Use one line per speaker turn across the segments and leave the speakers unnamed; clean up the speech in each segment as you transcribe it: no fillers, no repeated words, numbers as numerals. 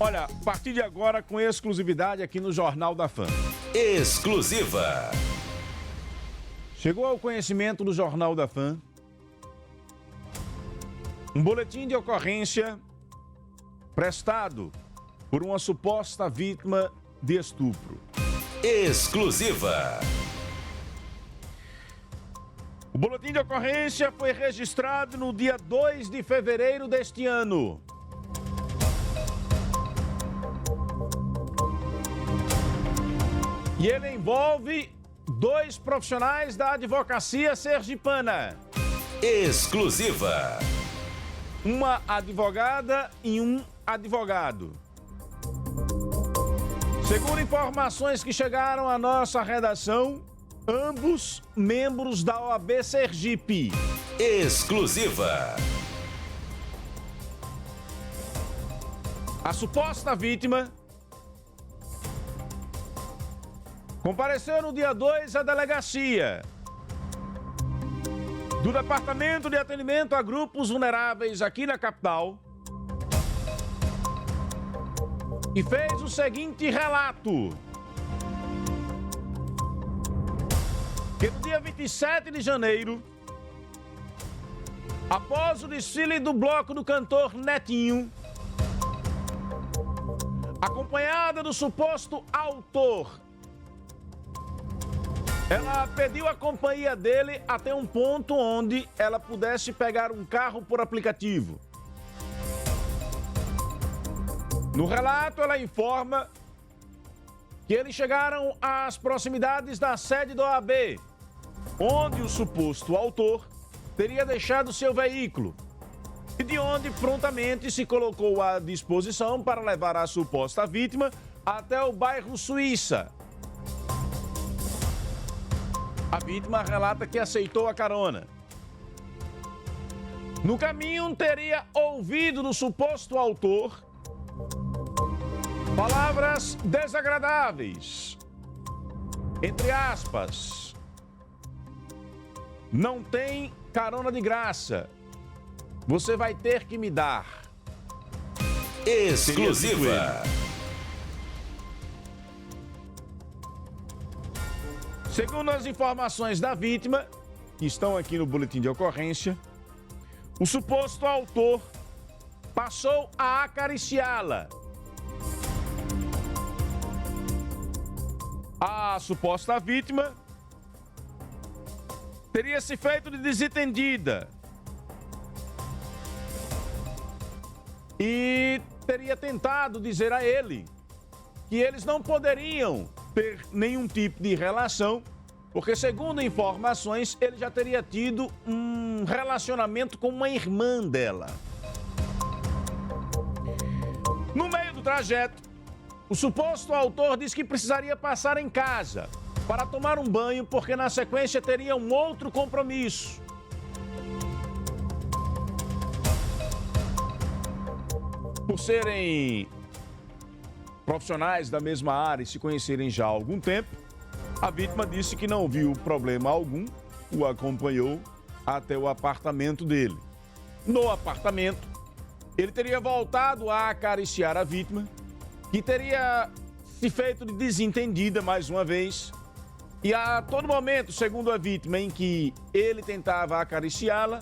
Olha, a partir de agora, com exclusividade aqui no Jornal da Fã.
Exclusiva.
Chegou ao conhecimento do Jornal da Fã um boletim de ocorrência prestado por uma suposta vítima de estupro.
Exclusiva.
O boletim de ocorrência foi registrado no dia 2 de fevereiro deste ano. E ele envolve 2 profissionais da advocacia sergipana.
Exclusiva.
Uma advogada e um advogado. Segundo informações que chegaram à nossa redação, ambos membros da OAB Sergipe.
Exclusiva.
A suposta vítima compareceu no dia 2 à delegacia do Departamento de Atendimento a Grupos Vulneráveis aqui na capital e fez o seguinte relato: que no dia 27 de janeiro, após o desfile do bloco do cantor Netinho, acompanhada do suposto autor, ela pediu a companhia dele até um ponto onde ela pudesse pegar um carro por aplicativo. No relato, ela informa que eles chegaram às proximidades da sede da OAB, onde o suposto autor teria deixado seu veículo e de onde prontamente se colocou à disposição para levar a suposta vítima até o bairro Suíça. A vítima relata que aceitou a carona. No caminho, teria ouvido do suposto autor palavras desagradáveis. Entre aspas, não tem carona de graça. Você vai ter que me dar.
Exclusiva.
Segundo as informações da vítima, que estão aqui no boletim de ocorrência, o suposto autor passou a acariciá-la. A suposta vítima teria se feito de desentendida e teria tentado dizer a ele que eles não poderiam ter nenhum tipo de relação, porque, segundo informações, ele já teria tido um relacionamento com uma irmã dela. No meio do trajeto, o suposto autor disse que precisaria passar em casa para tomar um banho, porque na sequência teria um outro compromisso. Por serem profissionais da mesma área e se conhecerem já há algum tempo, a vítima disse que não viu problema algum, o acompanhou até o apartamento dele. No apartamento, ele teria voltado a acariciar a vítima, que teria se feito de desentendida mais uma vez, e a todo momento, segundo a vítima, em que ele tentava acariciá-la,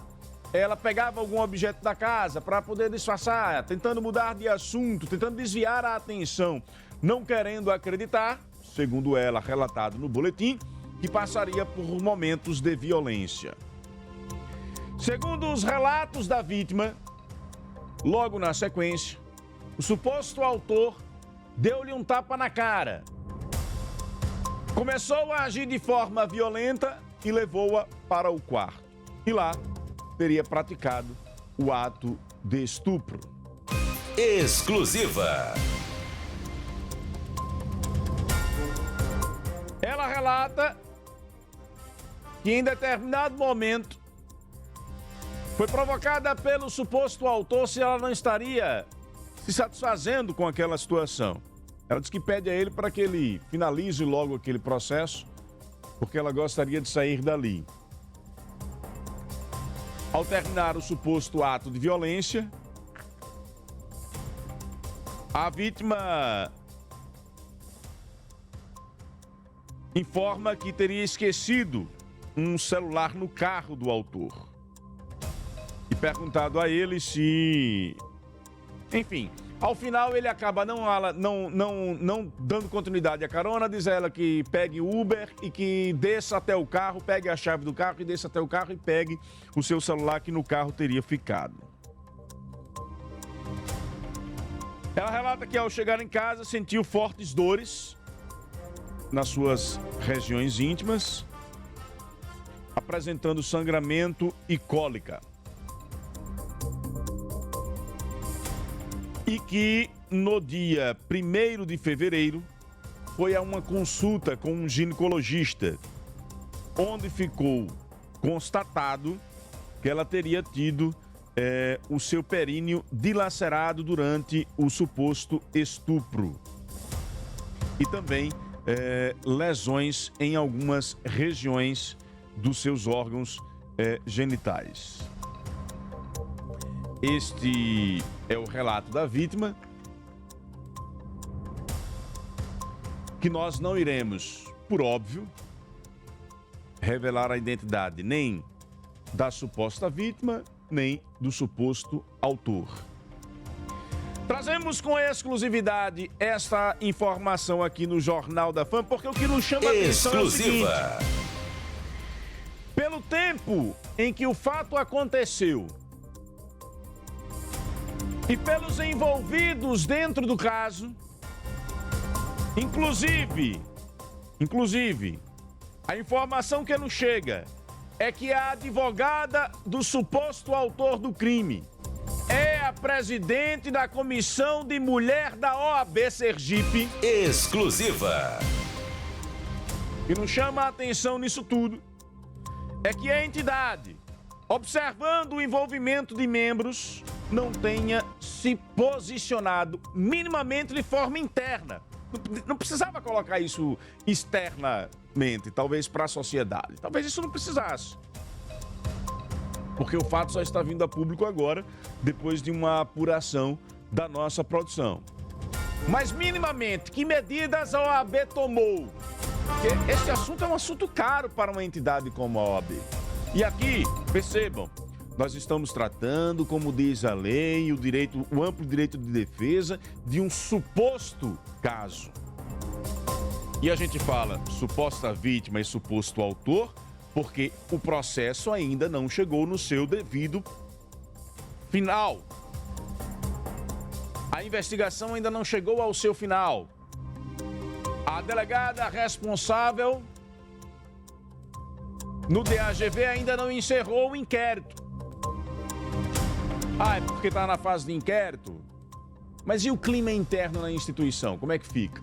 ela pegava algum objeto da casa para poder disfarçar, tentando mudar de assunto, tentando desviar a atenção, não querendo acreditar, segundo ela relatado no boletim, que passaria por momentos de violência. Segundo os relatos da vítima, logo na sequência, o suposto autor deu-lhe um tapa na cara, começou a agir de forma violenta e levou-a para o quarto. E lá teria praticado o ato de estupro.
Exclusiva.
Ela relata que em determinado momento foi provocada pelo suposto autor se ela não estaria se satisfazendo com aquela situação. Ela diz que pede a ele para que ele finalize logo aquele processo, porque ela gostaria de sair dali. Ao terminar o suposto ato de violência, A vítima informa que teria esquecido um celular no carro do autor e perguntado a ele se... Enfim, ao final ele acaba não dando continuidade à carona, diz a ela que pegue o Uber e que desça até o carro, pegue a chave do carro e desça até o carro e pegue o seu celular que no carro teria ficado. Ela relata que ao chegar em casa sentiu fortes dores nas suas regiões íntimas, apresentando sangramento e cólica. E que no dia 1º de fevereiro foi a uma consulta com um ginecologista, onde ficou constatado que ela teria tido o seu períneo dilacerado durante o suposto estupro. E também lesões em algumas regiões dos seus órgãos genitais. Este é o relato da vítima, que nós não iremos, por óbvio, revelar a identidade nem da suposta vítima, nem do suposto autor. Trazemos com exclusividade esta informação aqui no Jornal da Fama, porque o que nos chama a atenção é o seguinte: pelo tempo em que o fato aconteceu e pelos envolvidos dentro do caso, inclusive, a informação que nos chega é que a advogada do suposto autor do crime é a presidente da Comissão de Mulher da OAB Sergipe.
Exclusiva.
O que nos chama a atenção nisso tudo é que a entidade, observando o envolvimento de membros, não tenha se posicionado minimamente de forma interna. Não precisava colocar isso externamente, talvez para a sociedade. Talvez isso não precisasse. Porque o fato só está vindo a público agora, depois de uma apuração da nossa produção. Mas minimamente, que medidas a OAB tomou? Porque esse assunto é um assunto caro para uma entidade como a OAB. E aqui, percebam, nós estamos tratando, como diz a lei, o amplo direito de defesa de um suposto caso. E a gente fala suposta vítima e suposto autor, porque o processo ainda não chegou no seu devido final. A investigação ainda não chegou ao seu final. A delegada responsável no DAGV ainda não encerrou o inquérito. É porque está na fase de inquérito? Mas e o clima interno na instituição? Como é que fica?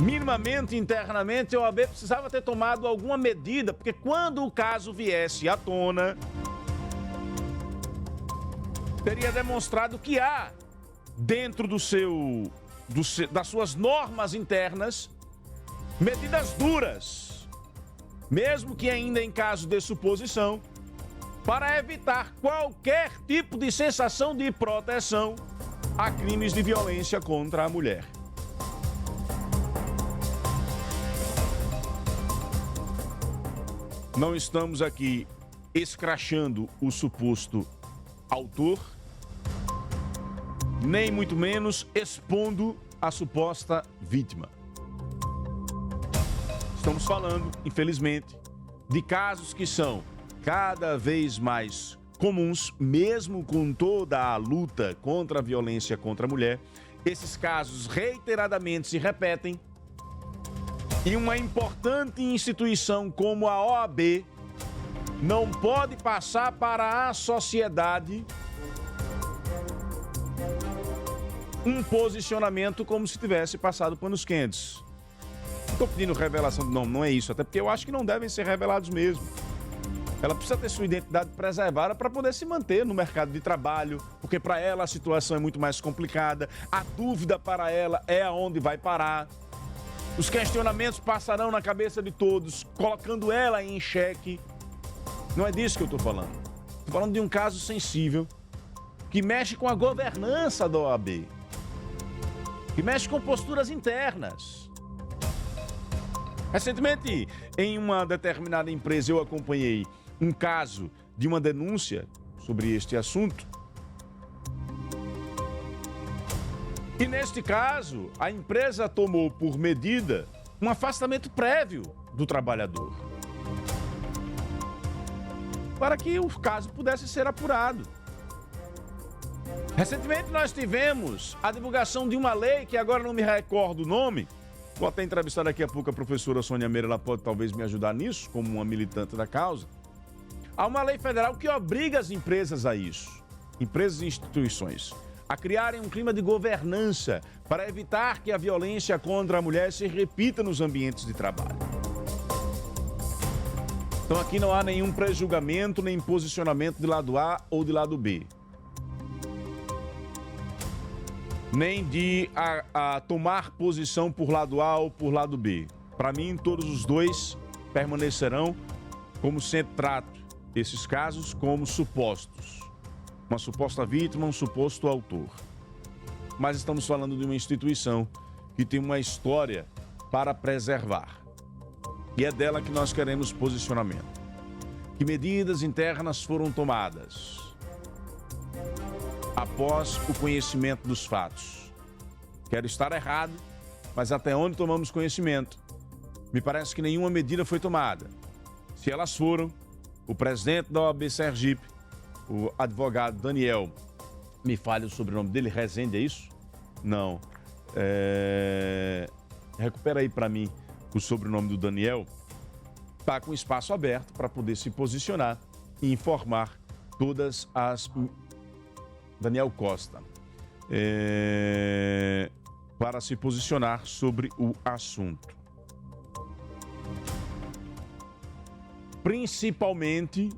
Minimamente, internamente, a OAB precisava ter tomado alguma medida, porque quando o caso viesse à tona, teria demonstrado que há, dentro das suas normas internas, medidas duras, mesmo que ainda em caso de suposição, para evitar qualquer tipo de sensação de proteção a crimes de violência contra a mulher. Não estamos aqui escrachando o suposto autor, nem muito menos expondo a suposta vítima. Estamos falando, infelizmente, de casos que são cada vez mais comuns, mesmo com toda a luta contra a violência contra a mulher. Esses casos reiteradamente se repetem e uma importante instituição como a OAB não pode passar para a sociedade um posicionamento como se tivesse passado panos quentes. Não estou pedindo revelação do nome, não é isso, até porque eu acho que não devem ser revelados mesmo. Ela precisa ter sua identidade preservada para poder se manter no mercado de trabalho, porque para ela a situação é muito mais complicada, a dúvida para ela é aonde vai parar. Os questionamentos passarão na cabeça de todos, colocando ela em xeque. Não é disso que eu estou falando. Estou falando de um caso sensível, que mexe com a governança da OAB, que mexe com posturas internas. Recentemente, em uma determinada empresa, eu acompanhei um caso de uma denúncia sobre este assunto. E neste caso, a empresa tomou por medida um afastamento prévio do trabalhador, para que o caso pudesse ser apurado. Recentemente nós tivemos a divulgação de uma lei, que agora não me recordo o nome. Vou até entrevistar daqui a pouco a professora Sônia Meira, ela pode talvez me ajudar nisso, como uma militante da causa. Há uma lei federal que obriga as empresas a isso, empresas e instituições, a criarem um clima de governança para evitar que a violência contra a mulher se repita nos ambientes de trabalho. Então aqui não há nenhum pré-julgamento, nem posicionamento de lado A ou de lado B. Nem de tomar posição por lado A ou por lado B. Para mim, todos os dois permanecerão, como sempre trato esses casos, como supostos. Uma suposta vítima, um suposto autor. Mas estamos falando de uma instituição que tem uma história para preservar. E é dela que nós queremos posicionamento. Que medidas internas foram tomadas após o conhecimento dos fatos? Quero estar errado, mas até onde tomamos conhecimento, me parece que nenhuma medida foi tomada. Se elas foram, o presidente da OAB Sergipe, o advogado Daniel, me fale o sobrenome dele, Rezende, é isso? Não. Recupera aí para mim o sobrenome do Daniel. Está com espaço aberto para poder se posicionar e informar todas as... Daniel Costa. Para se posicionar sobre o assunto. Principalmente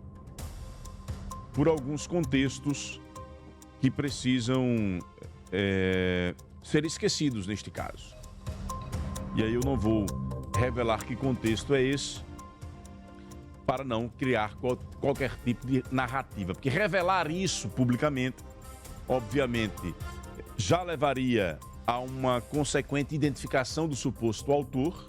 por alguns contextos que precisam ser esquecidos neste caso. E aí eu não vou revelar que contexto é esse para não criar qualquer tipo de narrativa, porque revelar isso publicamente, obviamente, já levaria a uma consequente identificação do suposto autor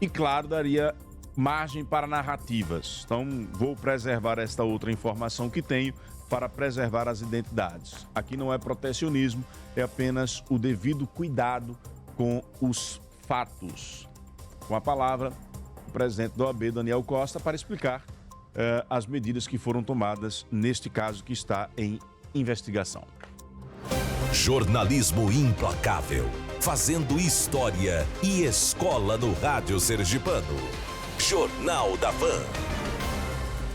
e, claro, daria margem para narrativas. Então, vou preservar esta outra informação que tenho para preservar as identidades. Aqui não é protecionismo, é apenas o devido cuidado com os fatos. Com a palavra, o presidente da OAB, Daniel Costa, para explicar as medidas que foram tomadas neste caso que está em investigação.
Jornalismo implacável, fazendo história e escola no rádio sergipano. Jornal da Pan.